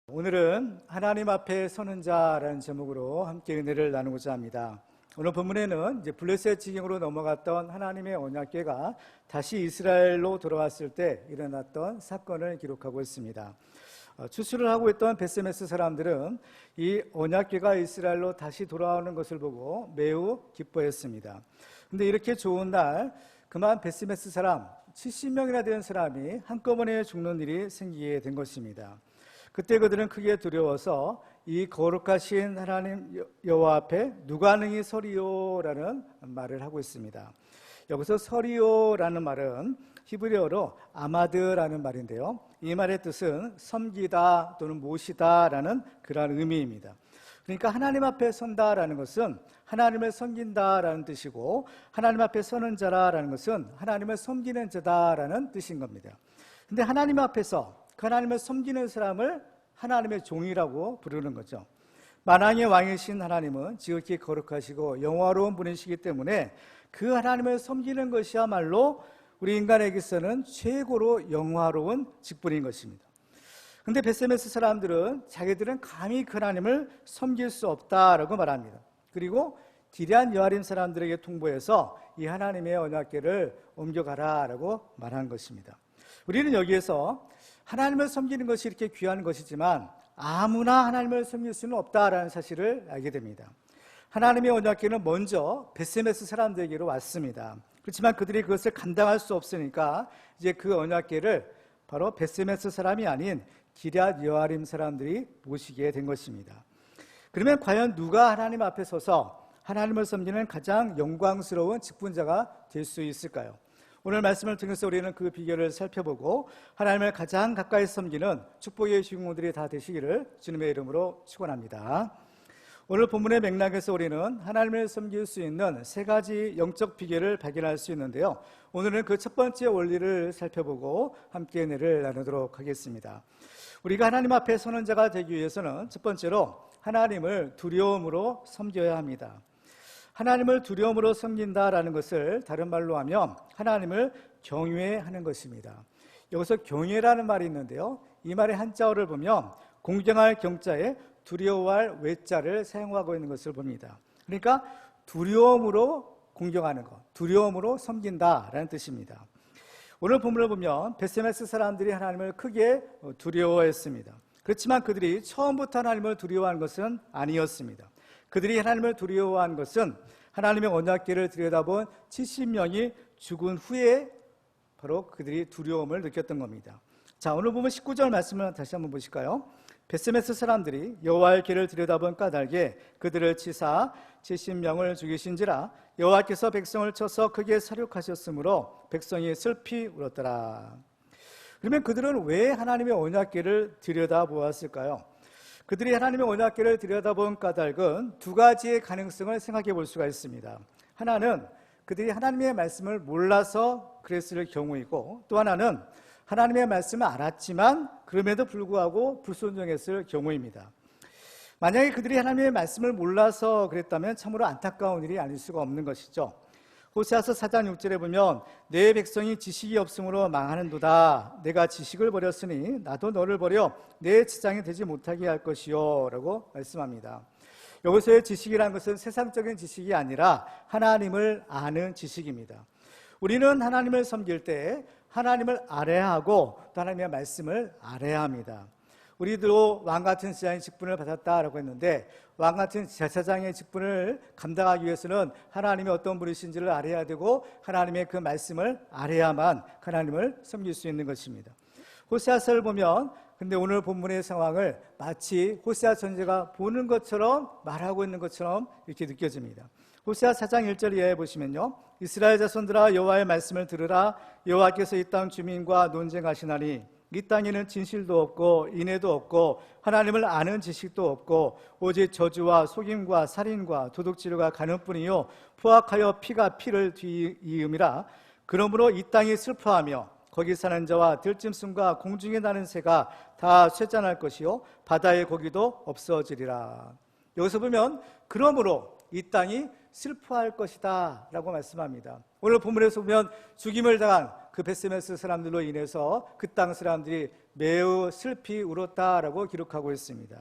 오늘은 하나님 앞에 서는 자라는 제목으로 함께 은혜를 나누고자 합니다. 오늘 본문에는 블레셋 지경으로 넘어갔던 하나님의 언약궤가 다시 이스라엘로 돌아왔을 때 일어났던 사건을 기록하고 있습니다. 추수를 하고 있던 베스메스 사람들은 이 언약궤가 이스라엘로 다시 돌아오는 것을 보고 매우 기뻐했습니다. 그런데 이렇게 좋은 날 그만 베스메스 사람 70명이나 되는 사람이 한꺼번에 죽는 일이 생기게 된 것입니다. 그때 그들은 크게 두려워서 이 거룩하신 하나님 여호와 앞에 누가 능히 서리요라는 말을 하고 있습니다. 여기서 서리요라는 말은 히브리어로 아마드라는 말인데요, 이 말의 뜻은 섬기다 또는 모시다라는 그러한 의미입니다. 그러니까 하나님 앞에 선다라는 것은 하나님을 섬긴다라는 뜻이고, 하나님 앞에 서는 자라는 것은 하나님을 섬기는 자다라는 뜻인 겁니다. 근데 하나님 앞에서 그 하나님을 섬기는 사람을 하나님의 종이라고 부르는 거죠. 만왕의 왕이신 하나님은 지극히 거룩하시고 영화로운 분이시기 때문에 그 하나님을 섬기는 것이야말로 우리 인간에게서는 최고로 영화로운 직분인 것입니다. 그런데 베스메스 사람들은 자기들은 감히 그 하나님을 섬길 수 없다라고 말합니다. 그리고 기럇 여아림 사람들에게 통보해서 이 하나님의 언약궤를 옮겨가라라고 말한 것입니다. 우리는 여기에서 하나님을 섬기는 것이 이렇게 귀한 것이지만 아무나 하나님을 섬길 수는 없다라는 사실을 알게 됩니다. 하나님의 언약궤는 먼저 베스메스 사람들에게로 왔습니다. 그렇지만 그들이 그것을 감당할 수 없으니까 이제 그 언약궤를 바로 베스메스 사람이 아닌 기럇 여아림 사람들이 모시게 된 것입니다. 그러면 과연 누가 하나님 앞에 서서 하나님을 섬기는 가장 영광스러운 직분자가 될 수 있을까요? 오늘 말씀을 통해서 우리는 그 비결을 살펴보고 하나님을 가장 가까이 섬기는 축복의 주인공들이 다 되시기를 주님의 이름으로 축원합니다. 오늘 본문의 맥락에서 우리는 하나님을 섬길 수 있는 세 가지 영적 비결을 발견할 수 있는데요, 오늘은 그 첫 번째 원리를 살펴보고 함께 은혜를 나누도록 하겠습니다. 우리가 하나님 앞에 서는 자가 되기 위해서는 첫 번째로 하나님을 두려움으로 섬겨야 합니다. 하나님을 두려움으로 섬긴다라는 것을 다른 말로 하면 하나님을 경외하는 것입니다. 여기서 경외라는 말이 있는데요, 이 말의 한자어를 보면 공경할 경자에 두려워할 외자를 사용하고 있는 것을 봅니다. 그러니까 두려움으로 공경하는 것, 두려움으로 섬긴다라는 뜻입니다. 오늘 본문을 보면 베스메스 사람들이 하나님을 크게 두려워했습니다. 그렇지만 그들이 처음부터 하나님을 두려워한 것은 아니었습니다. 그들이 하나님을 두려워한 것은 하나님의 언약궤를 들여다본 70명이 죽은 후에 바로 그들이 두려움을 느꼈던 겁니다. 자, 오늘 보면 19절 말씀을 다시 한번 보실까요? 베스메스 사람들이 여호와의 궤를 들여다본 까닭에 그들을 치사 70명을 죽이신지라 여호와께서 백성을 쳐서 크게 사륙하셨으므로 백성이 슬피 울었더라. 그러면 그들은 왜 하나님의 언약궤를 들여다보았을까요? 그들이 하나님의 언약궤를 들여다본 까닭은 두 가지의 가능성을 생각해 볼 수가 있습니다. 하나는 그들이 하나님의 말씀을 몰라서 그랬을 경우이고, 또 하나는 하나님의 말씀을 알았지만 그럼에도 불구하고 불순종했을 경우입니다. 만약에 그들이 하나님의 말씀을 몰라서 그랬다면 참으로 안타까운 일이 아닐 수가 없는 것이죠. 호세아서 4장 6절에 보면 내 백성이 지식이 없으므로 망하는도다. 내가 지식을 버렸으니 나도 너를 버려 내 지장이 되지 못하게 할 것이요 라고 말씀합니다. 여기서의 지식이라는 것은 세상적인 지식이 아니라 하나님을 아는 지식입니다. 우리는 하나님을 섬길 때 하나님을 알아야 하고 또 하나님의 말씀을 알아야 합니다. 우리도 왕같은 제사장의 직분을 받았다라고 했는데, 왕같은 제사장의 직분을 감당하기 위해서는 하나님이 어떤 분이신지를 알아야 되고 하나님의 그 말씀을 알아야만 하나님을 섬길 수 있는 것입니다. 호세아서를 보면 근데 오늘 본문의 상황을 마치 호세아 선지자가 보는 것처럼 말하고 있는 것처럼 이렇게 느껴집니다. 호세아 4장 1절 이하에 보시면요, 이스라엘 자손들아 여호와의 말씀을 들으라. 여호와께서 이 땅 주민과 논쟁하시나니 이 땅에는 진실도 없고 인애도 없고 하나님을 아는 지식도 없고 오직 저주와 속임과 살인과 도둑질과 간음뿐이요 포악하여 피가 피를 뒤이음이라. 그러므로 이 땅이 슬퍼하며 거기 사는 자와 들짐승과 공중에 나는 새가 다 쇠잔할 것이요 바다의 고기도 없어지리라. 여기서 보면 그러므로 이 땅이 슬퍼할 것이다 라고 말씀합니다. 오늘 본문에서 보면 죽임을 당한 그 베스메스 사람들로 인해서 그 땅 사람들이 매우 슬피 울었다라고 기록하고 있습니다.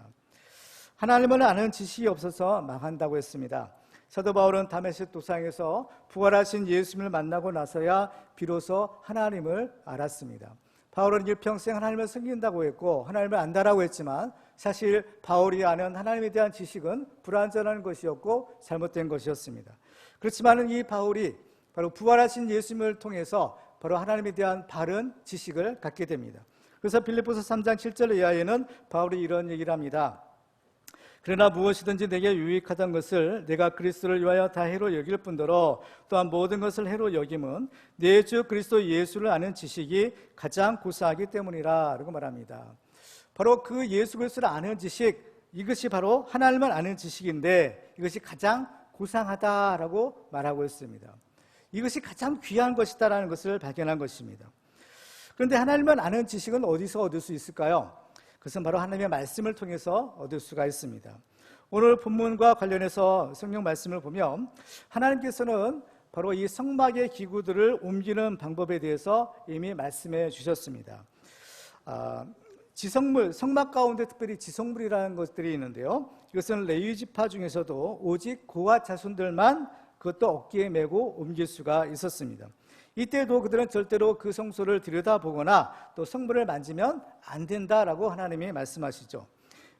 하나님을 아는 지식이 없어서 망한다고 했습니다. 사도 바울은 다메섹 도상에서 부활하신 예수님을 만나고 나서야 비로소 하나님을 알았습니다. 바울은 일평생 하나님을 섬긴다고 했고 하나님을 안다라고 했지만 사실 바울이 아는 하나님에 대한 지식은 불완전한 것이었고 잘못된 것이었습니다. 그렇지만 이 바울이 바로 부활하신 예수님을 통해서 바로 하나님에 대한 바른 지식을 갖게 됩니다. 그래서 빌립보서 3장 7절 이하에는 바울이 이런 얘기를 합니다. 그러나 무엇이든지 내게 유익하던 것을 내가 그리스도를 위하여 다 해로 여길 뿐더러 또한 모든 것을 해로 여김은 내 주 그리스도 예수를 아는 지식이 가장 고사하기 때문이라 라고 말합니다. 바로 그 예수 그리스도를 아는 지식, 이것이 바로 하나님을 아는 지식인데 이것이 가장 고상하다라고 말하고 있습니다. 이것이 가장 귀한 것이다라는 것을 발견한 것입니다. 그런데 하나님을 아는 지식은 어디서 얻을 수 있을까요? 그것은 바로 하나님의 말씀을 통해서 얻을 수가 있습니다. 오늘 본문과 관련해서 성경 말씀을 보면 하나님께서는 바로 이 성막의 기구들을 옮기는 방법에 대해서 이미 말씀해 주셨습니다. 지성물, 성막 가운데 특별히 지성물이라는 것들이 있는데요. 이것은 레위 지파 중에서도 오직 고앗 자손들만 그것도 어깨에 메고 옮길 수가 있었습니다. 이때도 그들은 절대로 그 성소를 들여다보거나 또 성물을 만지면 안 된다라고 하나님이 말씀하시죠.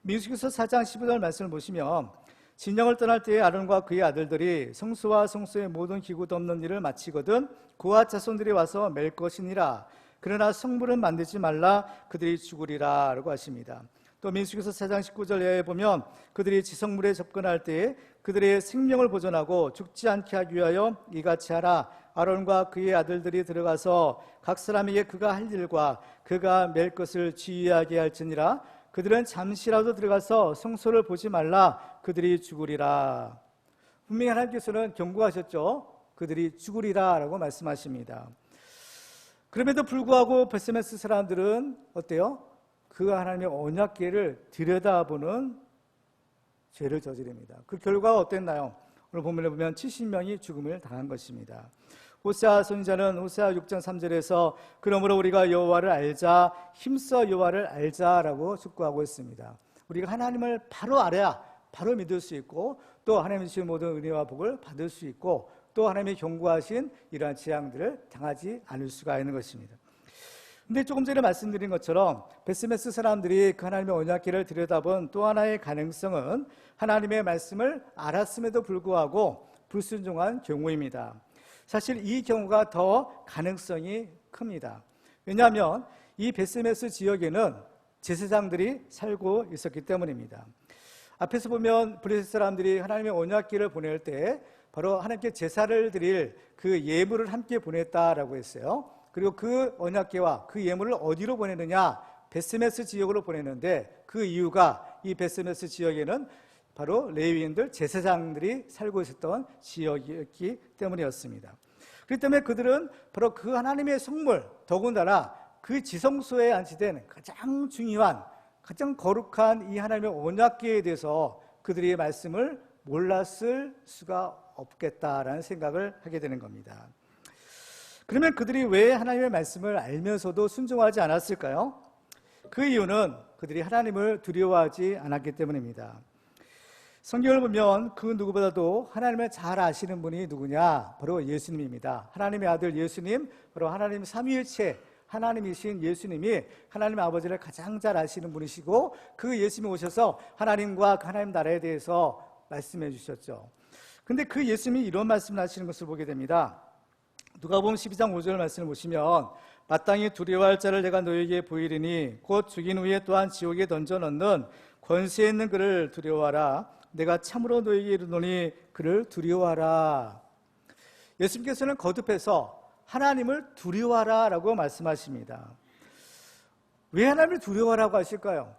민수기서 4장 15절 말씀을 보시면 진영을 떠날 때에 아론과 그의 아들들이 성소와 성소의 모든 기구 덮는 일을 마치거든 고앗 자손들이 와서 맬 것이니라. 그러나 성물은 만들지 말라 그들이 죽으리라 라고 하십니다. 또 민수기서 4장 19절에 보면 그들이 지성물에 접근할 때에 그들의 생명을 보존하고 죽지 않게 하기 위하여 이같이 하라. 아론과 그의 아들들이 들어가서 각 사람에게 그가 할 일과 그가 맬 것을 지휘하게 할지니라. 그들은 잠시라도 들어가서 성소를 보지 말라. 그들이 죽으리라. 분명히 하나님께서는 경고하셨죠. 그들이 죽으리라 라고 말씀하십니다. 그럼에도 불구하고 베스메스 사람들은 어때요? 그 하나님의 언약궤를 들여다보는 죄를 저지릅니다. 그 결과가 어땠나요? 오늘 본문에 보면 70명이 죽음을 당한 것입니다. 호세아 선지자는 호세아 6장 3절에서 그러므로 우리가 여호와를 알자, 힘써 여호와를 알자라고 촉구하고 있습니다. 우리가 하나님을 바로 알아야 바로 믿을 수 있고 또 하나님의 주신 모든 은혜와 복을 받을 수 있고 또 하나님의 경고하신 이러한 재앙들을 당하지 않을 수가 있는 것입니다. 근데 조금 전에 말씀드린 것처럼 베스메스 사람들이 그 하나님의 언약궤를 들여다본 또 하나의 가능성은 하나님의 말씀을 알았음에도 불구하고 불순종한 경우입니다. 사실 이 경우가 더 가능성이 큽니다. 왜냐하면 이 베스메스 지역에는 제사장들이 살고 있었기 때문입니다. 앞에서 보면 블레셋 사람들이 하나님의 언약궤를 보낼 때 바로 하나님께 제사를 드릴 그 예물을 함께 보냈다라고 했어요. 그리고 그 언약궤와 그 예물을 어디로 보내느냐? 베스메스 지역으로 보냈는데 그 이유가 이 베스메스 지역에는 바로 레위인들, 제사장들이 살고 있었던 지역이었기 때문이었습니다. 그렇기 때문에 그들은 바로 그 하나님의 성물, 더군다나 그 지성소에 안치된 가장 중요한, 가장 거룩한 이 하나님의 언약궤에 대해서 그들이 말씀을 몰랐을 수가 없겠다라는 생각을 하게 되는 겁니다. 그러면 그들이 왜 하나님의 말씀을 알면서도 순종하지 않았을까요? 그 이유는 그들이 하나님을 두려워하지 않았기 때문입니다. 성경을 보면 그 누구보다도 하나님을 잘 아시는 분이 누구냐? 바로 예수님입니다. 하나님의 아들 예수님, 바로 하나님 삼위일체 하나님이신 예수님이 하나님의 아버지를 가장 잘 아시는 분이시고 그 예수님이 오셔서 하나님과 그 하나님 나라에 대해서 말씀해 주셨죠. 근데 그 예수님이 이런 말씀을 하시는 것을 보게 됩니다. 누가복음 12장 5절 말씀을 보시면 마땅히 두려워할 자를 내가 너에게 보이리니 곧 죽인 후에 또한 지옥에 던져 넣는 권세 있는 그를 두려워하라. 내가 참으로 너에게 이르노니 그를 두려워하라. 예수님께서는 거듭해서 하나님을 두려워하라 라고 말씀하십니다. 왜 하나님을 두려워하라고 하실까요?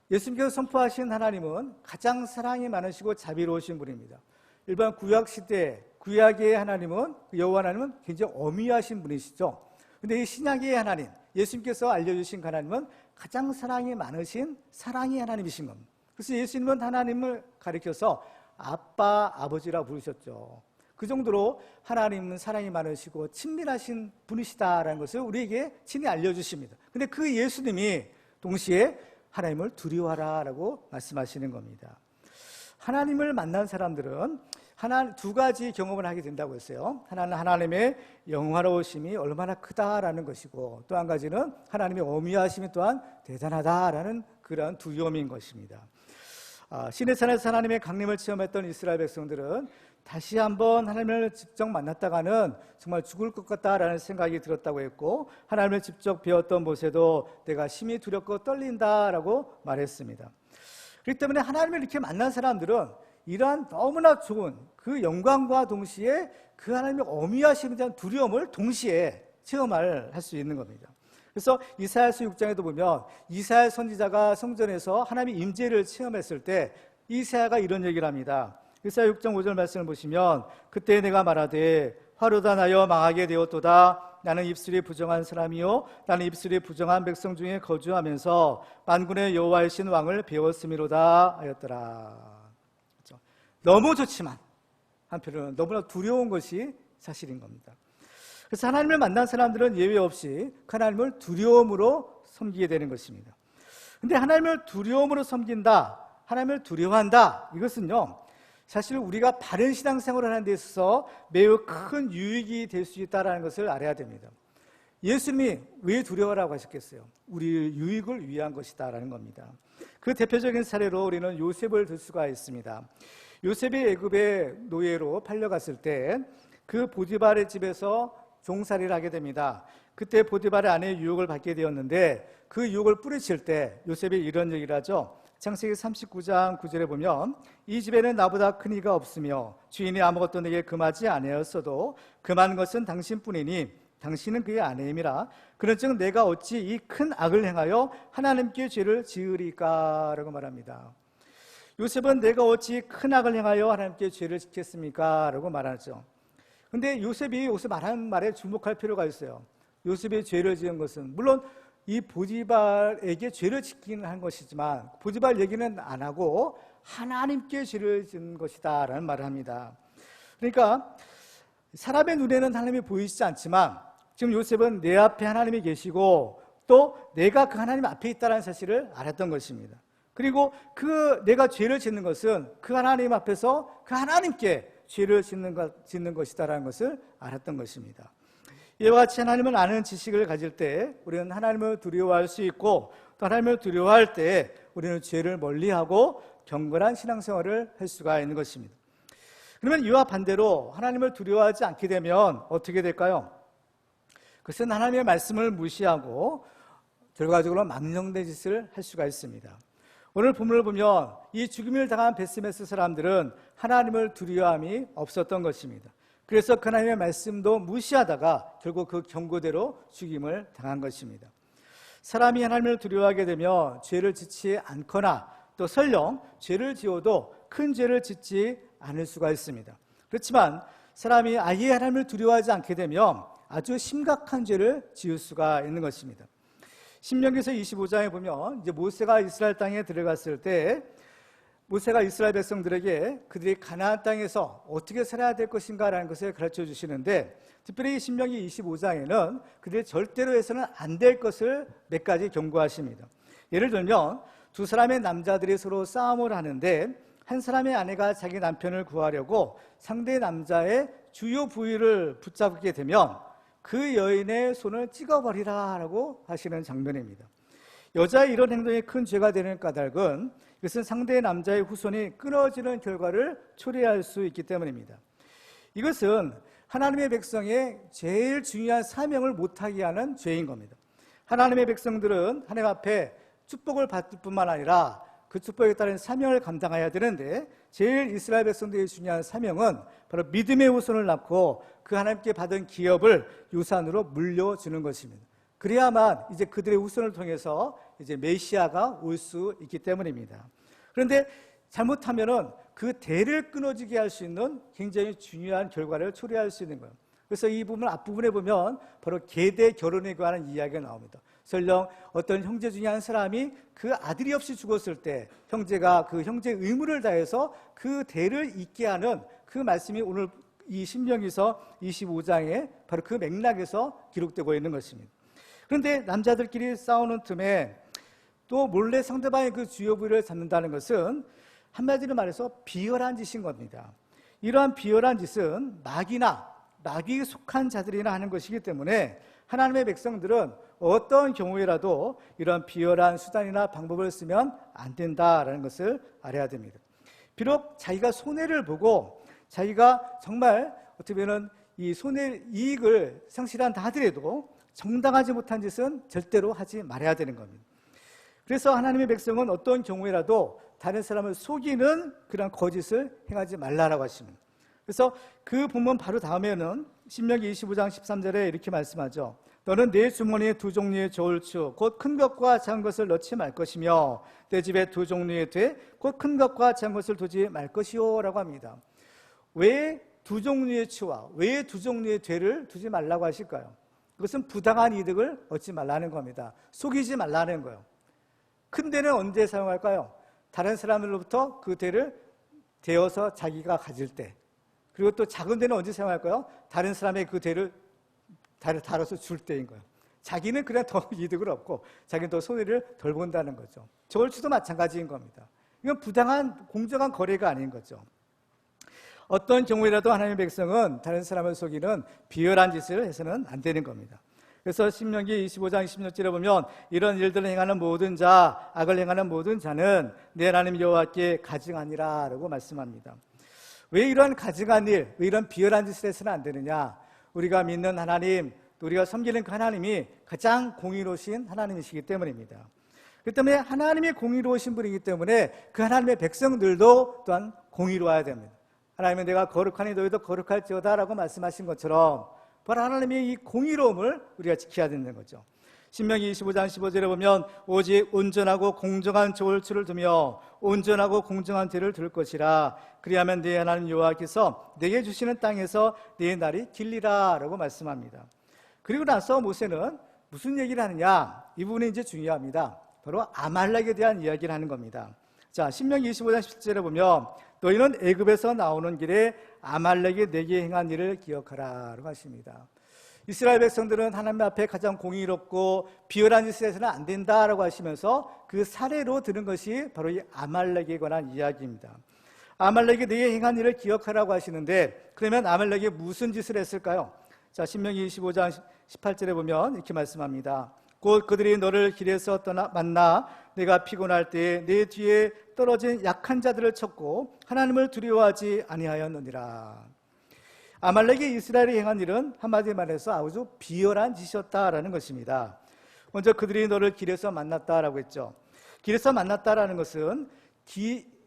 예수님께서 선포하신 하나님은 가장 사랑이 많으시고 자비로우신 분입니다. 일반 구약시대 구약의 하나님은, 여호와 하나님은 굉장히 엄위하신 분이시죠. 그런데 이 신약의 하나님, 예수님께서 알려주신 하나님은 가장 사랑이 많으신 사랑의 하나님이신 겁니다. 그래서 예수님은 하나님을 가리켜서 아빠, 아버지라 부르셨죠. 그 정도로 하나님은 사랑이 많으시고 친밀하신 분이시다라는 것을 우리에게 친히 알려주십니다. 근데 그 예수님이 동시에 하나님을 두려워하라라고 말씀하시는 겁니다. 하나님을 만난 사람들은 두 가지 경험을 하게 된다고 했어요. 하나는 하나님의 영화로우심이 얼마나 크다라는 것이고, 또 한 가지는 하나님의 어미하심이 또한 대단하다라는 그런 두려움인 것입니다. 시내산에서 하나님의 강림을 체험했던 이스라엘 백성들은 다시 한번 하나님을 직접 만났다가는 정말 죽을 것 같다라는 생각이 들었다고 했고, 하나님을 직접 배웠던 모세도 내가 심히 두렵고 떨린다라고 말했습니다. 그렇기 때문에 하나님을 이렇게 만난 사람들은 이러한 너무나 좋은 그 영광과 동시에 그 하나님의 어미하심에 대한 두려움을 동시에 체험할 수 있는 겁니다. 그래서 이사야서 6장에도 보면 이사야 선지자가 성전에서 하나님의 임재를 체험했을 때 이사야가 이런 얘기를 합니다. 이사야 6장 5절 말씀을 보시면 그때 내가 말하되 화로다 나여 망하게 되었도다. 나는 입술이 부정한 사람이요 나는 입술이 부정한 백성 중에 거주하면서 만군의 여호와이신 왕을 배웠음이로다 하였더라. 그렇죠? 너무 좋지만 한편으로는 너무나 두려운 것이 사실인 겁니다. 그래서 하나님을 만난 사람들은 예외 없이 하나님을 두려움으로 섬기게 되는 것입니다. 그런데 하나님을 두려움으로 섬긴다, 하나님을 두려워한다, 이것은요 사실 우리가 바른 신앙생활을 하는 데 있어서 매우 큰 유익이 될 수 있다는 것을 알아야 됩니다. 예수님이 왜 두려워라고 하셨겠어요? 우리의 유익을 위한 것이다라는 겁니다. 그 대표적인 사례로 우리는 요셉을 들 수가 있습니다. 요셉이 애굽의 노예로 팔려갔을 때 그 보디발의 집에서 종살이를 하게 됩니다. 그때 보디발의 아내의 유혹을 받게 되었는데 그 유혹을 뿌리칠 때 요셉이 이런 얘기를 하죠. 창세기 39장 9절에 보면 이 집에는 나보다 큰 이가 없으며 주인이 아무것도 내게 금하지 아니하였어도 금한 것은 당신뿐이니 당신은 그의 아내임이라. 그런즉 내가 어찌 이 큰 악을 행하여 하나님께 죄를 지으리까 라고 말합니다. 요셉은 내가 어찌 큰 악을 행하여 하나님께 죄를 짓겠습니까? 라고 말하죠. 근데 요셉이 여기서 말하는 말에 주목할 필요가 있어요. 요셉이 죄를 지은 것은 물론 이 보디발에게 죄를 짓기는 한 것이지만 보디발 얘기는 안 하고 하나님께 죄를 지은 것이다 라는 말을 합니다. 그러니까 사람의 눈에는 하나님이 보이시지 않지만 지금 요셉은 내 앞에 하나님이 계시고 또 내가 그 하나님 앞에 있다는 사실을 알았던 것입니다. 그리고 그 내가 죄를 짓는 것은 그 하나님 앞에서 그 하나님께 죄를 짓는 것이다라는 것을 알았던 것입니다. 이와 같이 하나님을 아는 지식을 가질 때 우리는 하나님을 두려워할 수 있고 또 하나님을 두려워할 때 우리는 죄를 멀리하고 경건한 신앙생활을 할 수가 있는 것입니다. 그러면 이와 반대로 하나님을 두려워하지 않게 되면 어떻게 될까요? 그것은 하나님의 말씀을 무시하고 결과적으로 망령된 짓을 할 수가 있습니다. 오늘 본문을 보면 이 죽임을 당한 베스메스 사람들은 하나님을 두려워함이 없었던 것입니다. 그래서 하나님의 말씀도 무시하다가 결국 그 경고대로 죽임을 당한 것입니다. 사람이 하나님을 두려워하게 되면 죄를 짓지 않거나 또 설령 죄를 지어도 큰 죄를 짓지 않을 수가 있습니다. 그렇지만 사람이 아예 하나님을 두려워하지 않게 되면 아주 심각한 죄를 지을 수가 있는 것입니다. 신명기서 25장에 보면 이제 모세가 이스라엘 땅에 들어갔을 때 모세가 이스라엘 백성들에게 그들이 가나안 땅에서 어떻게 살아야 될 것인가라는 것을 가르쳐 주시는데 특별히 신명기 25장에는 그들이 절대로 해서는 안 될 것을 몇 가지 경고하십니다. 예를 들면 두 사람의 남자들이 서로 싸움을 하는데 한 사람의 아내가 자기 남편을 구하려고 상대 남자의 주요 부위를 붙잡게 되면 그 여인의 손을 찍어버리라 라고 하시는 장면입니다. 여자의 이런 행동이 큰 죄가 되는 까닭은 이것은 상대의 남자의 후손이 끊어지는 결과를 초래할 수 있기 때문입니다. 이것은 하나님의 백성의 제일 중요한 사명을 못하게 하는 죄인 겁니다. 하나님의 백성들은 하나님 앞에 축복을 받을 뿐만 아니라 그 축복에 따른 사명을 감당해야 되는데 제일 이스라엘 백성들의 중요한 사명은 바로 믿음의 후손을 낳고 그 하나님께 받은 기업을 유산으로 물려주는 것입니다. 그래야만 이제 그들의 후손을 통해서 이제 메시아가 올 수 있기 때문입니다. 그런데 잘못하면은 그 대를 끊어지게 할 수 있는 굉장히 중요한 결과를 초래할 수 있는 거예요. 그래서 이 부분 앞부분에 보면 바로 계대 결혼에 관한 이야기가 나옵니다. 설령 어떤 형제 중에 한 사람이 그 아들이 없이 죽었을 때 형제가 그 형제의 의무를 다해서 그 대를 잇게 하는 그 말씀이 오늘 이 신명기서 25장에 바로 그 맥락에서 기록되고 있는 것입니다. 그런데 남자들끼리 싸우는 틈에 또 몰래 상대방의 그 주요 부위를 잡는다는 것은 한마디로 말해서 비열한 짓인 겁니다. 이러한 비열한 짓은 마귀에 속한 자들이나 하는 것이기 때문에 하나님의 백성들은 어떤 경우에라도 이런 비열한 수단이나 방법을 쓰면 안 된다라는 것을 알아야 됩니다. 비록 자기가 손해를 보고 자기가 정말 어떻게 보면 이 이익을 상실한다 하더라도 정당하지 못한 짓은 절대로 하지 말아야 되는 겁니다. 그래서 하나님의 백성은 어떤 경우에라도 다른 사람을 속이는 그런 거짓을 행하지 말라라고 하십니다. 그래서 그 본문 바로 다음에는 신명기 25장 13절에 이렇게 말씀하죠. 너는 내 주머니에 두 종류의 저울추 곧 큰 것과 작은 것을 넣지 말 것이며 내 집에 두 종류의 돼 곧 큰 것과 작은 것을 두지 말 것이요 라고 합니다. 왜 두 종류의 추와 왜 두 종류의 되를 두지 말라고 하실까요? 그것은 부당한 이득을 얻지 말라는 겁니다. 속이지 말라는 거예요. 큰 되는 언제 사용할까요? 다른 사람들로부터 그 되를 대어서 자기가 가질 때. 그리고 또 작은 되는 언제 사용할까요? 다른 사람의 그 되를 다뤄서 줄 때인 거예요. 자기는 그냥 더 이득을 얻고 자기는 더 손해를 덜 본다는 거죠. 저울추도 마찬가지인 겁니다. 이건 부당한 공정한 거래가 아닌 거죠. 어떤 경우에라도 하나님의 백성은 다른 사람을 속이는 비열한 짓을 해서는 안 되는 겁니다. 그래서 신명기 25장 26절에 보면 이런 일들을 행하는 모든 자, 악을 행하는 모든 자는 내 하나님 여호와께 가증하니라 라고 말씀합니다. 왜 이런 가증한 일, 왜 이런 비열한 짓을 해서는 안 되느냐? 우리가 믿는 하나님, 또 우리가 섬기는 그 하나님이 가장 공의로우신 하나님이시기 때문입니다. 그렇기 때문에 하나님이 공의로우신 분이기 때문에 그 하나님의 백성들도 또한 공의로워야 됩니다. 하나님은 내가 거룩하니 너희도 거룩할지어다 라고 말씀하신 것처럼 바로 하나님의 이 공의로움을 우리가 지켜야 되는 거죠. 신명기 25장 15절에 보면 오직 온전하고 공정한 저울추를 두며 온전하고 공정한 대를 둘 것이라 그리하면 네 하나님 여호와께서 내게 주시는 땅에서 네 날이 길리라 라고 말씀합니다. 그리고 나서 모세는 무슨 얘기를 하느냐, 이 부분이 이제 중요합니다. 바로 아말렉에 대한 이야기를 하는 겁니다. 자, 신명기 25장 17절에 보면 너희는 애굽에서 나오는 길에 아말렉이 내게 행한 일을 기억하라 라고 하십니다. 이스라엘 백성들은 하나님 앞에 가장 공의롭고 비열한 짓을 해서는 안 된다라고 하시면서 그 사례로 들은 것이 바로 이 아말렉에 관한 이야기입니다. 아말렉이 내게 행한 일을 기억하라고 하시는데 그러면 아말렉이 무슨 짓을 했을까요? 자, 신명기 25장 18절에 보면 이렇게 말씀합니다. 곧 그들이 너를 길에서 만나 내가 피곤할 때에 내 뒤에 떨어진 약한 자들을 쳤고 하나님을 두려워하지 아니하였느니라. 아말렉이 이스라엘이 행한 일은 한마디로 말해서 아주 비열한 짓이었다라는 것입니다. 먼저 그들이 너를 길에서 만났다라고 했죠. 길에서 만났다라는 것은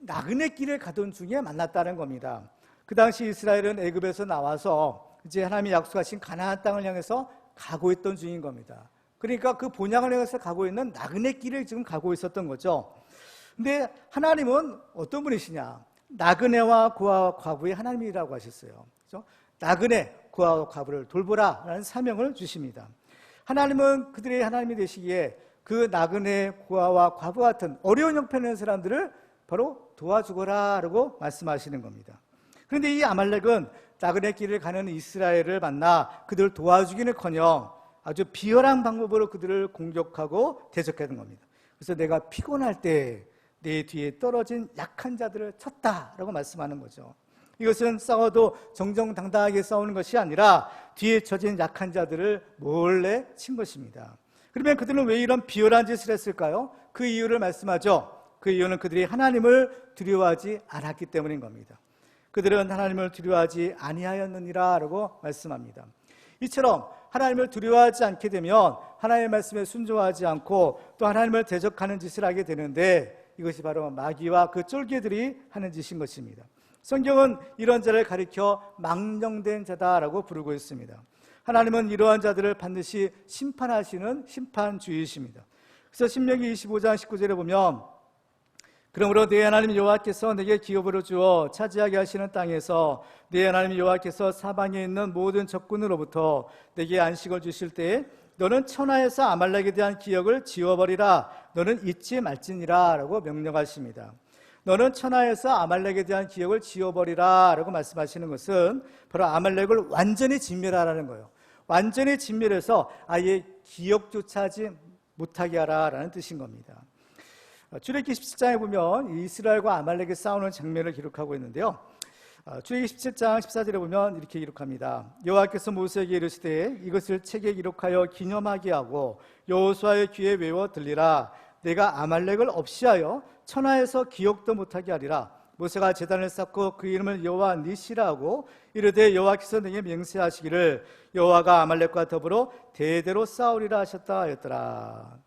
나그네 길을 가던 중에 만났다는 겁니다. 그 당시 이스라엘은 애굽에서 나와서 이제 하나님이 약속하신 가나안 땅을 향해서 가고 있던 중인 겁니다. 그러니까 그 본향을 향해서 가고 있는 나그네 길을 지금 가고 있었던 거죠. 근데 하나님은 어떤 분이시냐? 나그네와 고아와 과부의 하나님이라고 하셨어요. 그렇죠? 나그네, 고아와 과부를 돌보라라는 사명을 주십니다. 하나님은 그들의 하나님이 되시기에 그 나그네, 고아와 과부 같은 어려운 형편에 있는 사람들을 바로 도와주거라라고 말씀하시는 겁니다. 그런데 이 아말렉은 나그네 길을 가는 이스라엘을 만나 그들을 도와주기는커녕 아주 비열한 방법으로 그들을 공격하고 대적하는 겁니다. 그래서 내가 피곤할 때 내 뒤에 떨어진 약한 자들을 쳤다라고 말씀하는 거죠. 이것은 싸워도 정정당당하게 싸우는 것이 아니라 뒤에 쳐진 약한 자들을 몰래 친 것입니다. 그러면 그들은 왜 이런 비열한 짓을 했을까요? 그 이유를 말씀하죠. 그 이유는 그들이 하나님을 두려워하지 않았기 때문인 겁니다. 그들은 하나님을 두려워하지 아니하였느니라 라고 말씀합니다. 이처럼 하나님을 두려워하지 않게 되면 하나님의 말씀에 순종하지 않고 또 하나님을 대적하는 짓을 하게 되는데 이것이 바로 마귀와 그 쫄개들이 하는 짓인 것입니다. 성경은 이런 자를 가리켜 망령된 자다라고 부르고 있습니다. 하나님은 이러한 자들을 반드시 심판하시는 심판주이십니다. 그래서 신명기 25장 19절에 보면 그러므로 네 하나님 여호와께서 내게 기업으로 주어 차지하게 하시는 땅에서 네 하나님 여호와께서 사방에 있는 모든 적군으로부터 내게 안식을 주실 때에 너는 천하에서 아말렉에 대한 기억을 지워버리라. 너는 잊지 말지니라 라고 명령하십니다. 너는 천하에서 아말렉에 대한 기억을 지워버리라 라고 말씀하시는 것은 바로 아말렉을 완전히 진멸하라는 거예요. 완전히 진멸해서 아예 기억조차 하지 못하게 하라라는 뜻인 겁니다. 출애굽기 17장에 보면 이스라엘과 아말렉이 싸우는 장면을 기록하고 있는데요. 출애굽기 17장 14절에 보면 이렇게 기록합니다. 여호와께서 모세에게 이르시되 이것을 책에 기록하여 기념하게 하고 여호수아의 귀에 외워 들리라. 내가 아말렉을 없이하여 천하에서 기억도 못하게 하리라. 모세가 제단을 쌓고 그 이름을 여호와 니시라 하고 이르되 여호와께서 내게 맹세하시기를 여호와가 아말렉과 더불어 대대로 싸우리라 하셨다 하였더라.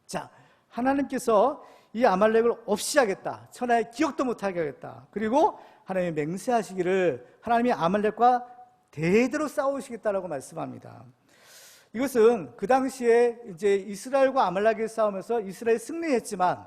자, 하나님께서 이 아말렉을 없이 하겠다, 천하에 기억도 못하게 하겠다, 그리고 하나님이 맹세하시기를 하나님이 아말렉과 대대로 싸우시겠다라고 말씀합니다. 이것은 그 당시에 이제 이스라엘과 아말렉이 싸우면서 이스라엘이 승리했지만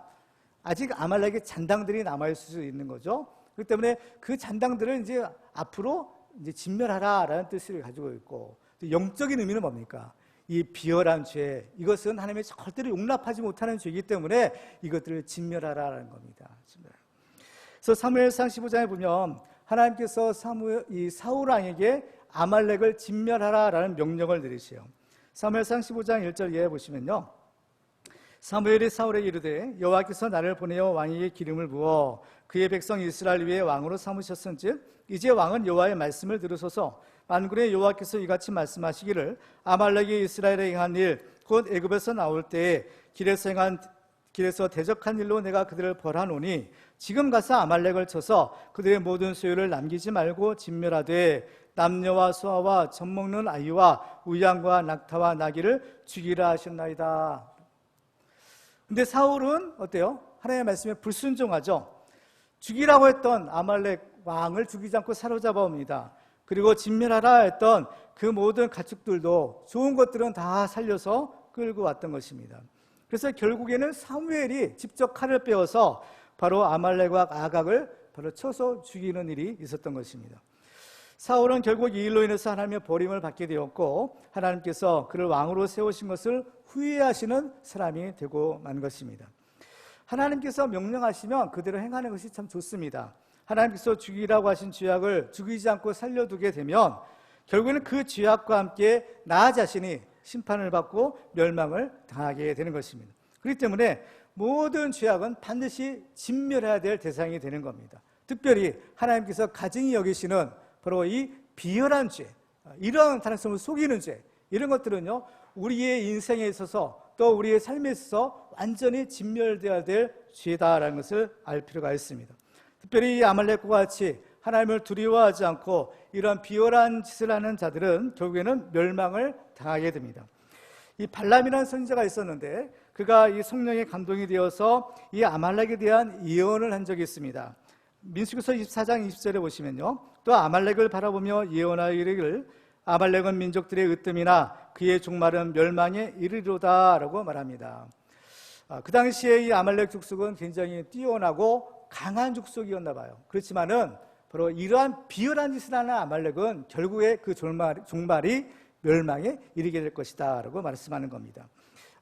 아직 아말렉의 잔당들이 남아있을 수 있는 거죠. 그렇기 때문에 그 잔당들을 이제 앞으로 이제 진멸하라라는 뜻을 가지고 있고, 영적인 의미는 뭡니까? 이 비열한 죄, 이것은 하나님이 절대로 용납하지 못하는 죄이기 때문에 이것들을 진멸하라는 겁니다. 그래서 사무엘상 15장에 보면 하나님께서 이 사울 왕에게 아말렉을 진멸하라라는 명령을 내리세요. 사무엘상 15장 1절에 보시면요, 사무엘이 사울에게 이르되 여호와께서 나를 보내어 왕에게 기름을 부어 그의 백성 이스라엘 위에 왕으로 삼으셨은즉 이제 왕은 여호와의 말씀을 들으소서. 만군의 여호와께서 이같이 말씀하시기를 아말렉이 이스라엘에 행한 일 곧 애굽에서 나올 때에 길에서 대적한 일로 내가 그들을 벌하노니 지금 가서 아말렉을 쳐서 그들의 모든 소유를 남기지 말고 진멸하되 남녀와 소아와 젖먹는 아이와 우양과 낙타와 나귀를 죽이라 하셨나이다. 근데 사울은 어때요? 하나님의 말씀에 불순종하죠. 죽이라고 했던 아말렉 왕을 죽이지 않고 사로잡아 옵니다. 그리고 진멸하라 했던 그 모든 가축들도 좋은 것들은 다 살려서 끌고 왔던 것입니다. 그래서 결국에는 사무엘이 직접 칼을 빼어서 바로 아말렉과 아각을 바로 쳐서 죽이는 일이 있었던 것입니다. 사울은 결국 이 일로 인해서 하나님의 버림을 받게 되었고 하나님께서 그를 왕으로 세우신 것을 후회하시는 사람이 되고 만 것입니다. 하나님께서 명령하시면 그대로 행하는 것이 참 좋습니다. 하나님께서 죽이라고 하신 죄악을 죽이지 않고 살려두게 되면 결국에는 그 죄악과 함께 나 자신이 심판을 받고 멸망을 당하게 되는 것입니다. 그렇기 때문에 모든 죄악은 반드시 진멸해야 될 대상이 되는 겁니다. 특별히 하나님께서 가증히 여기시는 바로 이 비열한 죄, 이런 타락성을 속이는 죄, 이런 것들은요 우리의 인생에 있어서 또 우리의 삶에 있어서 완전히 진멸되어야 될 죄다라는 것을 알 필요가 있습니다. 특별히 이 아말렉과 같이 하나님을 두려워하지 않고 이런 비열한 짓을 하는 자들은 결국에는 멸망을 당하게 됩니다. 이 발람이라는 선지자가 있었는데 그가 이 성령에 감동이 되어서 이 아말렉에 대한 예언을 한 적이 있습니다. 민수기서 24장 20절에 보시면요, 또 아말렉을 바라보며 예언하여 이르기를 아말렉은 민족들의 으뜸이나 그의 종말은 멸망에 이르리로다 라고 말합니다. 그 당시에 이 아말렉 족속은 굉장히 뛰어나고 강한 족속이었나 봐요. 그렇지만은 바로 이러한 비열한 짓을 하는 아말렉은 결국에 그 종말이 멸망에 이르게 될 것이다 라고 말씀하는 겁니다.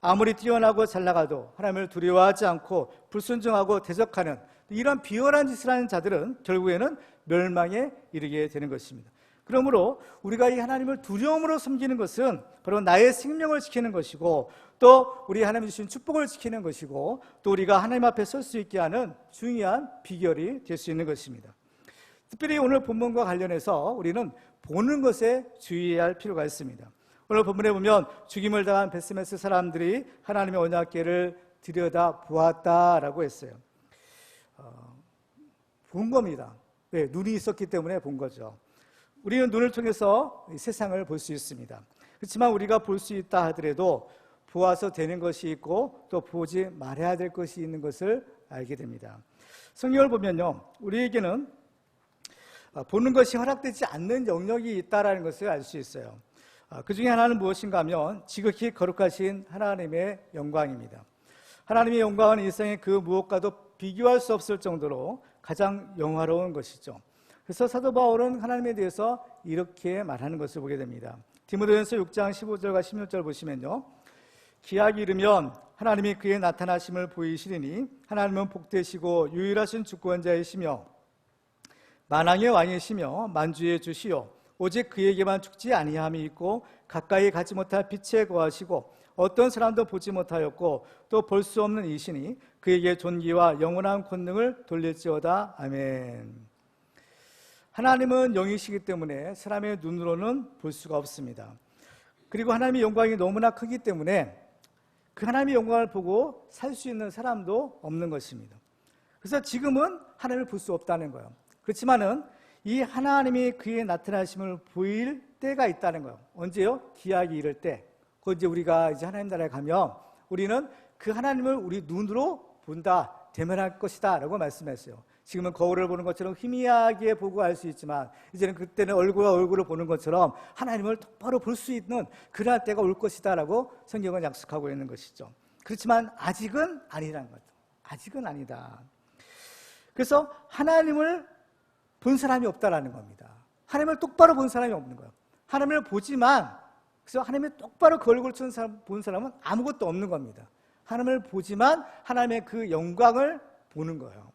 아무리 뛰어나고 잘 나가도 하나님을 두려워하지 않고 불순종하고 대적하는 이런 비열한 짓을 하는 자들은 결국에는 멸망에 이르게 되는 것입니다. 그러므로 우리가 이 하나님을 두려움으로 섬기는 것은 바로 나의 생명을 지키는 것이고 또 우리 하나님 주신 축복을 지키는 것이고 또 우리가 하나님 앞에 설 수 있게 하는 중요한 비결이 될 수 있는 것입니다. 특별히 오늘 본문과 관련해서 우리는 보는 것에 주의해야 할 필요가 있습니다. 오늘 본문에 보면 죽임을 당한 베스메스 사람들이 하나님의 언약궤를 들여다 보았다라고 했어요. 본 겁니다. 네, 눈이 있었기 때문에 본 거죠. 우리는 눈을 통해서 세상을 볼 수 있습니다. 그렇지만 우리가 볼 수 있다 하더라도 보아서 되는 것이 있고 또 보지 말아야 될 것이 있는 것을 알게 됩니다. 성경을 보면요, 우리에게는 보는 것이 허락되지 않는 영역이 있다는 것을 알 수 있어요. 그 중에 하나는 무엇인가 하면 지극히 거룩하신 하나님의 영광입니다. 하나님의 영광은 일생에 그 무엇과도 비교할 수 없을 정도로 가장 영화로운 것이죠. 그래서 사도 바울은 하나님에 대해서 이렇게 말하는 것을 보게 됩니다. 디모데전서 6장 15절과 16절 보시면요, 기약이 이르면 하나님이 그의 나타나심을 보이시리니 하나님은 복되시고 유일하신 주권자이시며 만왕의 왕이시며 만주의 주시요 오직 그에게만 죽지 아니함이 있고 가까이 가지 못할 빛에 거하시고 어떤 사람도 보지 못하였고 또 볼 수 없는 이시니 그에게 존귀와 영원한 권능을 돌릴지어다. 아멘. 하나님은 영이시기 때문에 사람의 눈으로는 볼 수가 없습니다. 그리고 하나님의 영광이 너무나 크기 때문에 그 하나님의 영광을 보고 살 수 있는 사람도 없는 것입니다. 그래서 지금은 하나님을 볼 수 없다는 거예요. 그렇지만은 이 하나님이 그의 나타나심을 보일 때가 있다는 거예요. 언제요? 기약이 이를 때. 그 이제 우리가 이제 하나님 나라에 가면 우리는 그 하나님을 우리 눈으로 본다, 대면할 것이다라고 말씀했어요. 지금은 거울을 보는 것처럼 희미하게 보고 알 수 있지만 이제는 그때는 얼굴과 얼굴을 보는 것처럼 하나님을 똑바로 볼 수 있는 그날 때가 올 것이다라고 성경은 약속하고 있는 것이죠. 그렇지만 아직은 아니라는 거죠. 아직은 아니다. 그래서 하나님을 본 사람이 없다라는 겁니다. 하나님을 똑바로 본 사람이 없는 거예요. 하나님을 보지만, 그래서 하나님의 똑바로 그 얼굴을 본 사람은 아무것도 없는 겁니다. 하나님을 보지만 하나님의 그 영광을 보는 거예요.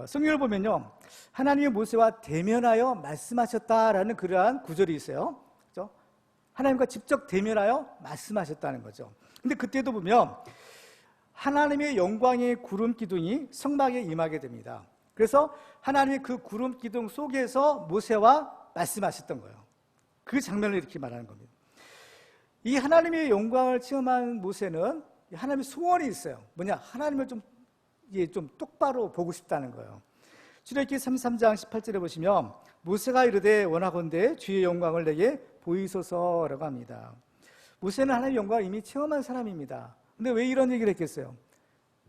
성경을 보면요, 하나님이 모세와 대면하여 말씀하셨다라는 그러한 구절이 있어요. 그렇죠? 하나님과 직접 대면하여 말씀하셨다는 거죠. 근데 그때도 보면 하나님의 영광의 구름 기둥이 성막에 임하게 됩니다. 그래서 하나님이 그 구름 기둥 속에서 모세와 말씀하셨던 거예요. 그 장면을 이렇게 말하는 겁니다. 이 하나님의 영광을 체험한 모세는 하나님의 소원이 있어요. 뭐냐? 하나님을 좀 똑바로 보고 싶다는 거예요. 출애굽기 33장 18절에 보시면 모세가 이르되 원하건대 주의 영광을 내게 보이소서라고 합니다. 모세는 하나님의 영광을 이미 체험한 사람입니다. 근데 왜 이런 얘기를 했겠어요?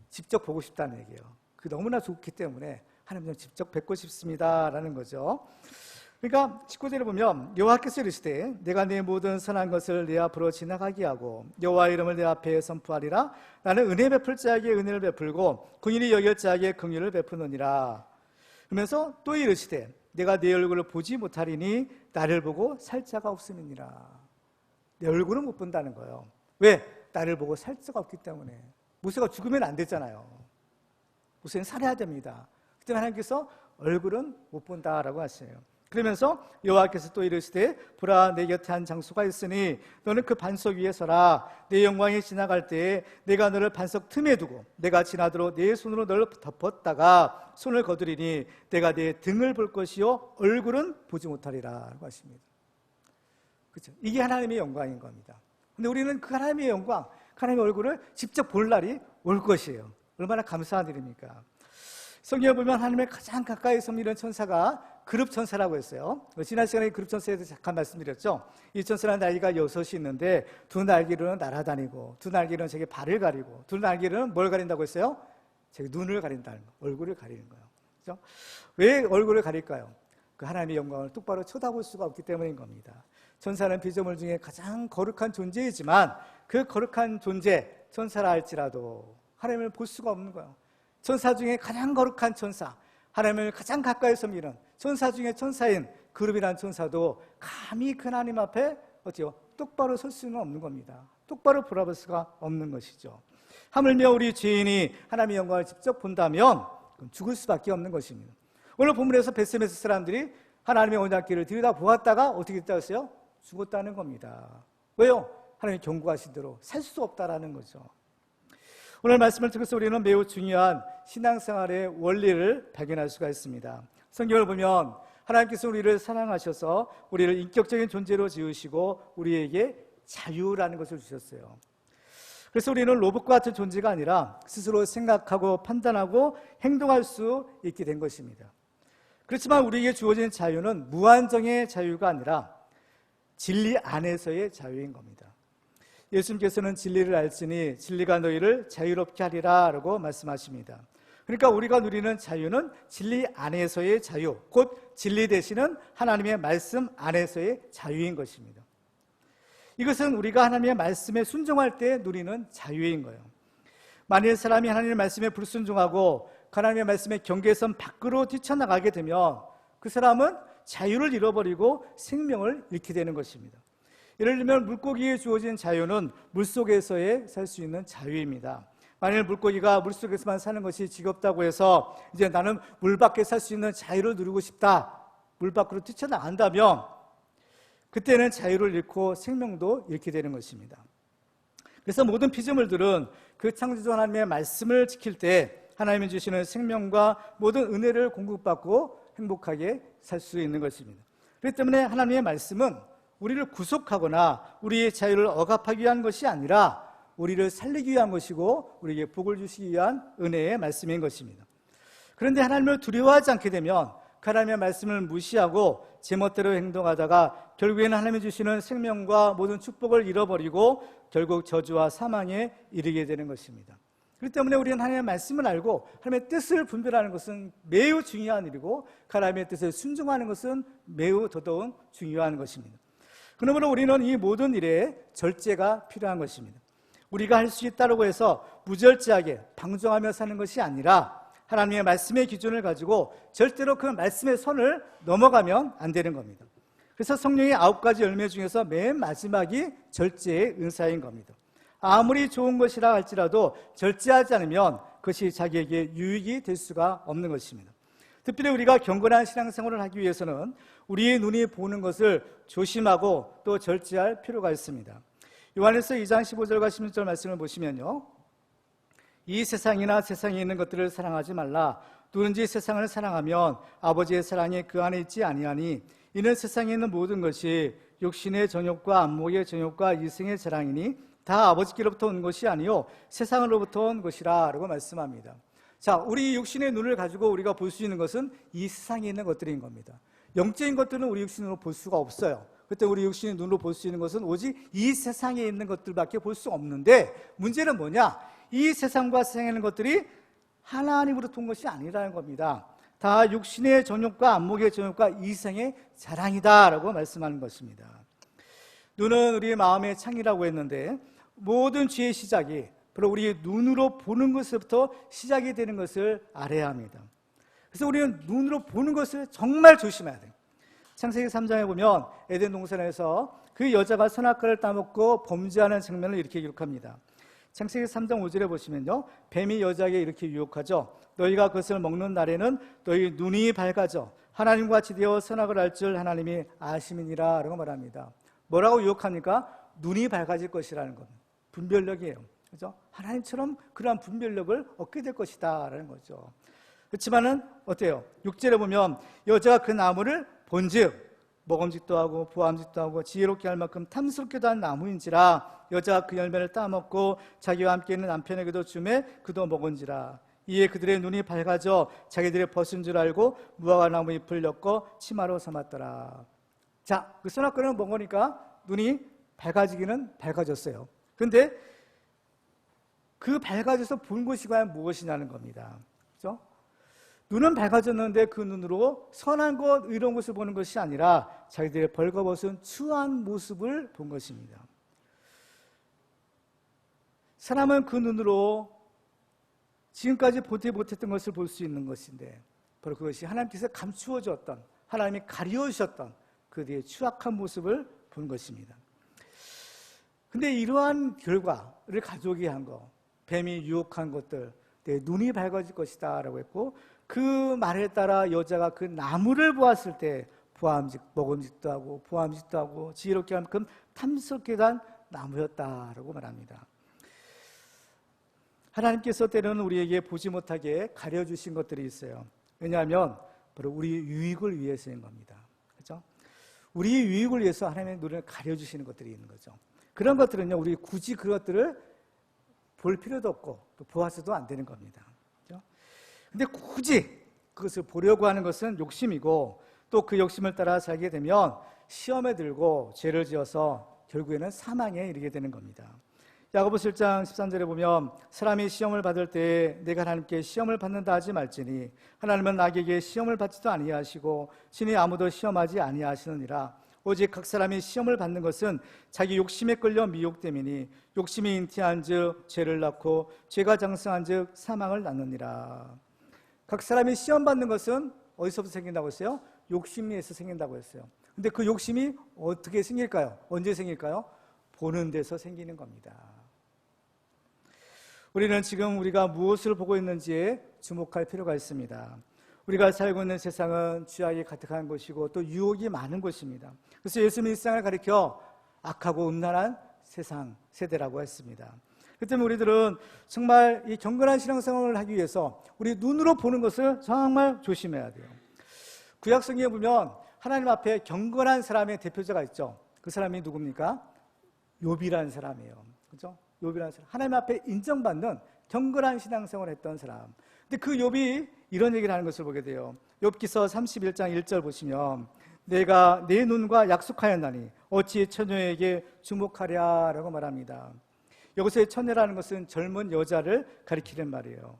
직접 보고 싶다는 얘기예요. 그 너무나 좋기 때문에 하나님 좀 직접 뵙고 싶습니다라는 거죠. 그러니까 19절에 보면 여호와께서 이르시되 내가 내 모든 선한 것을 내 앞으로 지나가게 하고 여호와의 이름을 내 앞에 선포하리라. 나는 은혜 베풀 자에게 은혜를 베풀고 긍휼히 여길 자에게 긍휼을 베푸느니라. 그러면서 또 이르시되 내가 내 얼굴을 보지 못하리니 나를 보고 살 자가 없음이니라. 내 얼굴은 못 본다는 거예요. 왜? 나를 보고 살 자가 없기 때문에. 모세가 죽으면 안 되잖아요. 모세는 살아야 됩니다. 그때 하나님께서 얼굴은 못 본다라고 하세요. 그러면서 여호와께서 또 이르시되 보라 내 곁에 한 장소가 있으니 너는 그 반석 위에 서라. 내 영광이 지나갈 때에 내가 너를 반석 틈에 두고 내가 지나도록 내 손으로 너를 덮었다가 손을 거두리니 내가 내 등을 볼 것이요 얼굴은 보지 못하리라고 하십니다. 그렇죠? 이게 하나님의 영광인 겁니다. 근데 우리는 그 하나님의 영광, 하나님의 얼굴을 직접 볼 날이 올 것이에요. 얼마나 감사한 일입니까? 성경에 보면 하나님의 가장 가까이서 미는 천사가 그룹천사라고 했어요. 지난 시간에 그룹천사에 대해서 잠깐 말씀드렸죠. 이 천사는 날개가 6이 있는데 두 날개로는 날아다니고 두 날개로는 자기 발을 가리고 두 날개로는 뭘 가린다고 했어요? 자기 눈을 가린다는 거, 얼굴을 가리는 거예요. 그렇죠? 왜 얼굴을 가릴까요? 그 하나님의 영광을 똑바로 쳐다볼 수가 없기 때문인 겁니다. 천사는 피조물 중에 가장 거룩한 존재이지만 그 거룩한 존재, 천사라 할지라도 하나님을 볼 수가 없는 거예요. 천사 중에 가장 거룩한 천사, 하나님을 가장 가까이서 미는 천사 중에 천사인 그룹이라는 천사도 감히 그 하나님 앞에 어때요? 똑바로 설 수는 없는 겁니다. 똑바로 바라볼 수가 없는 것이죠. 하물며 우리 죄인이 하나님의 영광을 직접 본다면 죽을 수밖에 없는 것입니다. 오늘 본문에서 베스메스 사람들이 하나님의 언약궤를 들여다보았다가 어떻게 됐다고 했어요? 죽었다는 겁니다. 왜요? 하나님이 경고하신 대로 살 수 없다라는 거죠. 오늘 말씀을 통해서 우리는 매우 중요한 신앙생활의 원리를 발견할 수가 있습니다. 성경을 보면 하나님께서 우리를 사랑하셔서 우리를 인격적인 존재로 지으시고 우리에게 자유라는 것을 주셨어요. 그래서 우리는 로봇과 같은 존재가 아니라 스스로 생각하고 판단하고 행동할 수 있게 된 것입니다. 그렇지만 우리에게 주어진 자유는 무한정의 자유가 아니라 진리 안에서의 자유인 겁니다. 예수님께서는 진리를 알지니 진리가 너희를 자유롭게 하리라 라고 말씀하십니다. 그러니까 우리가 누리는 자유는 진리 안에서의 자유, 곧 진리 되시는 하나님의 말씀 안에서의 자유인 것입니다. 이것은 우리가 하나님의 말씀에 순종할 때 누리는 자유인 거예요. 만일 사람이 하나님의 말씀에 불순종하고 하나님의 말씀의 경계선 밖으로 뛰쳐나가게 되면 그 사람은 자유를 잃어버리고 생명을 잃게 되는 것입니다. 예를 들면 물고기에 주어진 자유는 물속에서의 살 수 있는 자유입니다. 만일 물고기가 물속에서만 사는 것이 지겹다고 해서 이제 나는 물 밖에 살 수 있는 자유를 누리고 싶다, 물 밖으로 뛰쳐나간다면 그때는 자유를 잃고 생명도 잃게 되는 것입니다. 그래서 모든 피조물들은 그 창조주 하나님의 말씀을 지킬 때 하나님이 주시는 생명과 모든 은혜를 공급받고 행복하게 살 수 있는 것입니다. 그렇기 때문에 하나님의 말씀은 우리를 구속하거나 우리의 자유를 억압하기 위한 것이 아니라 우리를 살리기 위한 것이고 우리에게 복을 주시기 위한 은혜의 말씀인 것입니다. 그런데 하나님을 두려워하지 않게 되면 그 하나님의 말씀을 무시하고 제멋대로 행동하다가 결국에는 하나님이 주시는 생명과 모든 축복을 잃어버리고 결국 저주와 사망에 이르게 되는 것입니다. 그렇기 때문에 우리는 하나님의 말씀을 알고 하나님의 뜻을 분별하는 것은 매우 중요한 일이고 그 하나님의 뜻에 순종하는 것은 매우 더더욱 중요한 것입니다. 그러므로 우리는 이 모든 일에 절제가 필요한 것입니다. 우리가 할 수 있다고 해서 무절제하게 방종하며 사는 것이 아니라 하나님의 말씀의 기준을 가지고 절대로 그 말씀의 선을 넘어가면 안 되는 겁니다. 그래서 성령의 9가지 열매 중에서 맨 마지막이 절제의 은사인 겁니다. 아무리 좋은 것이라 할지라도 절제하지 않으면 그것이 자기에게 유익이 될 수가 없는 것입니다. 특별히 우리가 경건한 신앙생활을 하기 위해서는 우리의 눈이 보는 것을 조심하고 또 절제할 필요가 있습니다. 요한일서 2장 15절과 16절 말씀을 보시면요, 이 세상이나 세상에 있는 것들을 사랑하지 말라. 누군지 세상을 사랑하면 아버지의 사랑이 그 안에 있지 아니하니 이는 세상에 있는 모든 것이 육신의 정욕과 안목의 정욕과 이생의 자랑이니 다 아버지께로부터 온 것이 아니요 세상으로부터 온 것이라 라고 말씀합니다. 자, 우리 육신의 눈을 가지고 우리가 볼 수 있는 것은 이 세상에 있는 것들인 겁니다. 영적인 것들은 우리 육신으로 볼 수가 없어요. 그때 우리 육신의 눈으로 볼 수 있는 것은 오직 이 세상에 있는 것들밖에 볼 수 없는데, 문제는 뭐냐? 이 세상과 세상에 있는 것들이 하나님으로부터 온 것이 아니라는 겁니다. 다 육신의 정욕과 안목의 정욕과 이생의 자랑이다 라고 말씀하는 것입니다. 눈은 우리의 마음의 창이라고 했는데 모든 죄의 시작이 바로 우리의 눈으로 보는 것부터 시작이 되는 것을 알아야 합니다. 그래서 우리는 눈으로 보는 것을 정말 조심해야 돼요. 창세기 3장에 보면 에덴 동산에서 그 여자가 선악과를 따먹고 범죄하는 장면을 이렇게 기록합니다. 창세기 3장 5절에 보시면요, 뱀이 여자에게 이렇게 유혹하죠. 너희가 그것을 먹는 날에는 너희 눈이 밝아져 하나님과 같이 되어 선악을 알 줄 하나님이 아심이니라 라고 말합니다. 뭐라고 유혹합니까? 눈이 밝아질 것이라는 겁니다. 분별력이에요. 그렇죠? 하나님처럼 그러한 분별력을 얻게 될 것이다 라는 거죠. 그렇지만은 어때요? 6절에 보면 여자가 그 나무를 본즉 먹음직도 하고 보암직도 하고 지혜롭게 할 만큼 탐스럽게도 한 나무인지라 여자가 그 열매를 따먹고 자기와 함께 있는 남편에게도 주매 그도 먹은지라 이에 그들의 눈이 밝아져 자기들의 벗은 줄 알고 무화과 나무 잎을 엮어 치마로 삼았더라. 자, 그 선악과를 먹으니까 눈이 밝아지기는 밝아졌어요. 그런데 그 밝아져서 본 것이 과연 무엇이냐는 겁니다. 그렇죠? 눈은 밝아졌는데 그 눈으로 선한 것, 의로운 것을 보는 것이 아니라 자기들의 벌거벗은 추한 모습을 본 것입니다. 사람은 그 눈으로 지금까지 보지 못했던 것을 볼 수 있는 것인데 바로 그것이 하나님께서 감추어 주었던, 하나님이 가리워 주셨던 그들의 추악한 모습을 본 것입니다. 근데 이러한 결과를 가져오게 한 거, 뱀이 유혹한 것들, 내 눈이 밝아질 것이다 라고 했고, 그 말에 따라 여자가 그 나무를 보았을 때 먹음직도 하고 보암직도 하고 지혜롭게 할 만큼 탐스럽게 한 나무였다라고 말합니다. 하나님께서 때로는 우리에게 보지 못하게 가려주신 것들이 있어요. 왜냐하면 바로 우리 유익을 위해서인 겁니다. 그렇죠? 우리 유익을 위해서 하나님의 눈을 가려주시는 것들이 있는 거죠. 그런 것들은요, 우리 굳이 그것들을 볼 필요도 없고 또 보아서도 안 되는 겁니다. 근데 굳이 그것을 보려고 하는 것은 욕심이고 또 그 욕심을 따라 살게 되면 시험에 들고 죄를 지어서 결국에는 사망에 이르게 되는 겁니다. 야고보서 1장 13절에 보면 사람이 시험을 받을 때 내가 하나님께 시험을 받는다 하지 말지니 하나님은 악에게 시험을 받지도 아니하시고 신이 아무도 시험하지 아니하시느니라. 오직 각 사람이 시험을 받는 것은 자기 욕심에 끌려 미혹됨이니 욕심이 잉태한즉 죄를 낳고 죄가 장성한즉 사망을 낳느니라. 각 사람이 시험 받는 것은 어디서부터 생긴다고 했어요? 욕심에서 생긴다고 했어요. 근데 그 욕심이 어떻게 생길까요? 언제 생길까요? 보는 데서 생기는 겁니다. 우리는 지금 우리가 무엇을 보고 있는지에 주목할 필요가 있습니다. 우리가 살고 있는 세상은 죄악이 가득한 곳이고 또 유혹이 많은 곳입니다. 그래서 예수님이 이 세상을 가리켜 악하고 음란한 세상, 세대라고 했습니다. 그 때문에 우리들은 정말 이 경건한 신앙생활을 하기 위해서 우리 눈으로 보는 것을 정말 조심해야 돼요. 구약성경에 보면 하나님 앞에 경건한 사람의 대표자가 있죠. 그 사람이 누굽니까? 욥이라는 사람이에요. 그렇죠? 욥이라는 사람. 하나님 앞에 인정받는 경건한 신앙생활을 했던 사람. 근데 그 욥이 이런 얘기를 하는 것을 보게 돼요. 욥기서 31장 1절 보시면 내가 내 눈과 약속하였나니 어찌 처녀에게 주목하랴라고 말합니다. 여기서의 처녀라는 것은 젊은 여자를 가리키는 말이에요.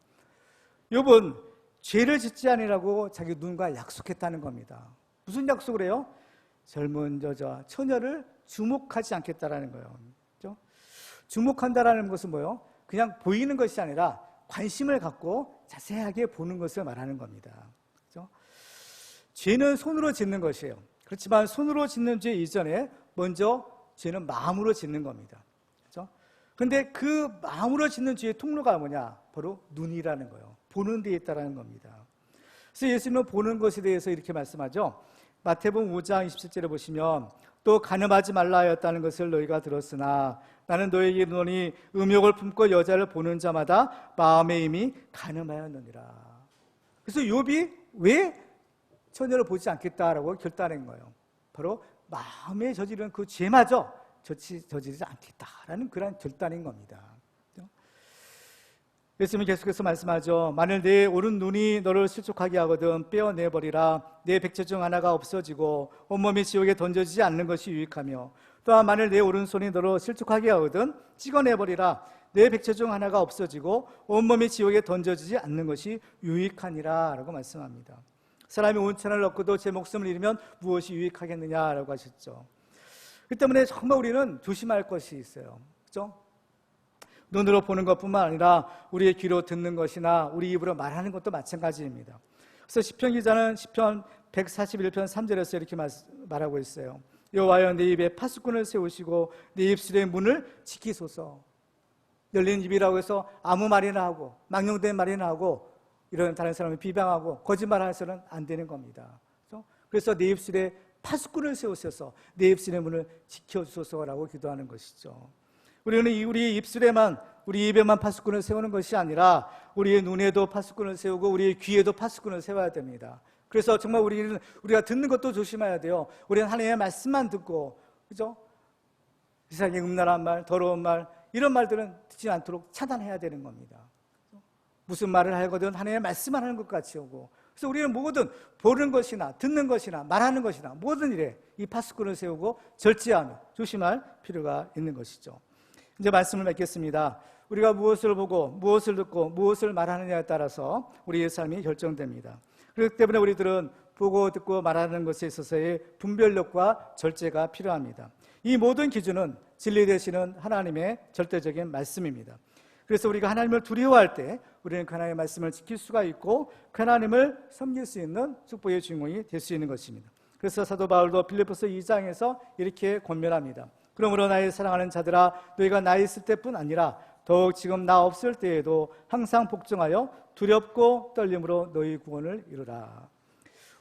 욥은 죄를 짓지 아니라고 자기 눈과 약속했다는 겁니다. 무슨 약속을 해요? 젊은 여자, 처녀를 주목하지 않겠다라는 거예요. 그렇죠? 주목한다라는 것은 뭐예요? 그냥 보이는 것이 아니라 관심을 갖고 자세하게 보는 것을 말하는 겁니다. 그렇죠? 죄는 손으로 짓는 것이에요. 그렇지만 손으로 짓는 죄 이전에 먼저 죄는 마음으로 짓는 겁니다. 그렇죠? 근데 그 마음으로 짓는 죄의 통로가 뭐냐? 바로 눈이라는 거예요. 보는 데 있다라는 겁니다. 그래서 예수님은 보는 것에 대해서 이렇게 말씀하죠. 마태복음 5장 27절에 보시면 또 간음하지 말라 하였다는 것을 너희가 들었으나 나는 너희에게 이르노니 음욕을 품고 여자를 보는 자마다 마음에 이미 간음하였느니라. 그래서 욥이 왜 처녀를 보지 않겠다라고 결단한 거예요. 바로 마음에 저지른 그 죄마저 저지르지 않겠다라는 그런 결단인 겁니다. 예수님이 계속해서 말씀하죠. 만일 내 오른 눈이 너를 실족하게 하거든 빼어내버리라. 내 백체 중 하나가 없어지고 온몸이 지옥에 던져지지 않는 것이 유익하며 또한 만일 내 오른손이 너를 실족하게 하거든 찍어내버리라. 내 백체 중 하나가 없어지고 온몸이 지옥에 던져지지 않는 것이 유익하니라 라고 말씀합니다. 사람이 온천을 얻고도 제 목숨을 잃으면 무엇이 유익하겠느냐라고 하셨죠. 그 때문에 정말 우리는 조심할 것이 있어요. 그렇죠? 눈으로 보는 것뿐만 아니라 우리의 귀로 듣는 것이나 우리 입으로 말하는 것도 마찬가지입니다. 그래서 시편 기자는 시편 141편 3절에서 이렇게 말하고 있어요. 여호와여 내 입에 파수꾼을 세우시고 내 입술의 문을 지키소서. 열린 입이라고 해서 아무 말이나 하고 망령된 말이나 하고 이런 다른 사람을 비방하고 거짓말해서는 안 되는 겁니다. 그래서 내 입술에 파수꾼을 세우셔서 내 입술의 문을 지켜주소서라고 기도하는 것이죠. 우리는 우리 입술에만, 우리 입에만 파수꾼을 세우는 것이 아니라 우리의 눈에도 파수꾼을 세우고 우리의 귀에도 파수꾼을 세워야 됩니다. 그래서 정말 우리가 듣는 것도 조심해야 돼요. 우리는 하나님의 말씀만 듣고, 그죠? 세상에 음란한 말, 더러운 말, 이런 말들은 듣지 않도록 차단해야 되는 겁니다. 무슨 말을 하거든 하나님의 말씀만 하는 것 같이 오고, 그래서 우리는 뭐든 보는 것이나 듣는 것이나 말하는 것이나 모든 일에 이 파수꾼을 세우고 절제하며 조심할 필요가 있는 것이죠. 이제 말씀을 맺겠습니다. 우리가 무엇을 보고 무엇을 듣고 무엇을 말하느냐에 따라서 우리의 삶이 결정됩니다. 그렇기 때문에 우리들은 보고 듣고 말하는 것에 있어서의 분별력과 절제가 필요합니다. 이 모든 기준은 진리 되시는 하나님의 절대적인 말씀입니다. 그래서 우리가 하나님을 두려워할 때 우리는 그 하나님의 말씀을 지킬 수가 있고 그 하나님을 섬길 수 있는 축복의 주인공이 될 수 있는 것입니다. 그래서 사도 바울도 빌립보서 2장에서 이렇게 권면합니다. 그러므로 나의 사랑하는 자들아 너희가 나 있을 때뿐 아니라 더욱 지금 나 없을 때에도 항상 복종하여 두렵고 떨림으로 너희 구원을 이루라.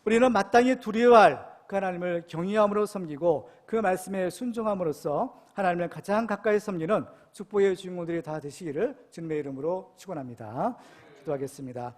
우리는 마땅히 두려워할 그 하나님을 경외함으로 섬기고 그 말씀에 순종함으로써 하나님을 가장 가까이 섬기는 축복의 주인공들이 다 되시기를 주님의 이름으로 축원합니다. 기도하겠습니다.